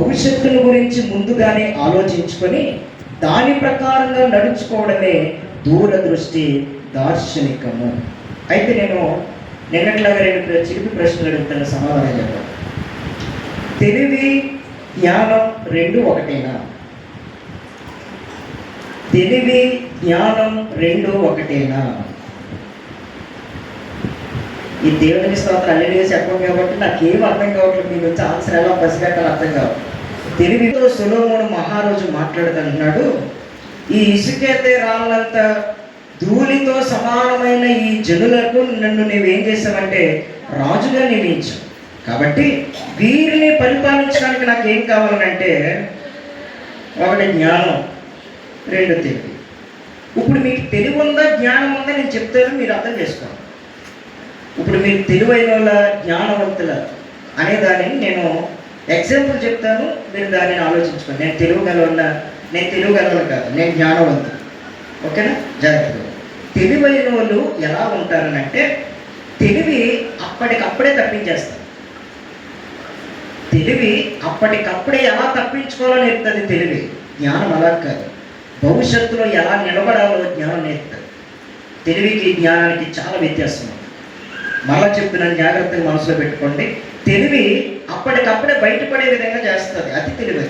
భవిష్యత్తును గురించి ముందుగానే ఆలోచించుకొని దాని ప్రకారంగా నడుచుకోవడమే దూరదృష్టి, దార్శనికము. అయితే నేను నిన్నట్లాగా చిలిపి ప్రశ్నలు అడుగుతున్న సమాధానం చెప్పాను. తెలివి, జ్ఞానం రెండు ఒకటేనా? తెలివి, జ్ఞానం రెండు ఒకటేనా? ఈ దేవుని స్తోత్రం అల్లెలుగా చెప్పం కాబట్టి నాకేం అర్థం కావట్లేదు. మీ నుంచి ఆన్సర్ ఎలా పసిగట్టాలో అర్థం కావు. తెలివితో సొలొమోను మహారాజు మాట్లాడుతున్నాడు, ఈ ఇసుకైతే రాళ్ళంత ధూళితో సమానమైన ఈ జనులకు నన్ను నువ్వేం చేసావంటే రాజుగా నియమించావు. కాబట్టి వీరిని పరిపాలించడానికి నాకు ఏం కావాలనంటే ఒకటి జ్ఞానం, రెండు తెలివి. ఇప్పుడు మీకు తెలివి ఉందా, జ్ఞానం ఉందా నేను చెప్తాను, మీరు అర్థం చేసుకోండి. ఇప్పుడు మీరు తెలివైన వాళ్ళ, జ్ఞానవంతుల అనే దానిని నేను ఎగ్జాంపుల్ చెప్తాను, మీరు దానిని ఆలోచించుకోండి. నేను తెలివిగలవాళ్ళు కాదు, నేను జ్ఞానవంతులు. ఓకేనా? జాగ్రత్తగా. తెలివైన వాళ్ళు ఎలా ఉంటారనంటే తెలివి అప్పటికప్పుడే తప్పించేస్తారు. తెలివి అప్పటికప్పుడే ఎలా తప్పించుకోవాలో నేర్పుతుంది తెలివి. జ్ఞానం అలా కాదు, భవిష్యత్తులో ఎలా నిలబడాలో జ్ఞానం నేర్పుతుంది. తెలివికి జ్ఞానానికి చాలా వ్యత్యాసం ఉంది. మళ్ళా చెప్తున్నాను, జాగ్రత్తగా మనసులో పెట్టుకోండి. తెలివి అప్పటికప్పుడే బయటపడే విధంగా చేస్తుంది, అది తెలివి.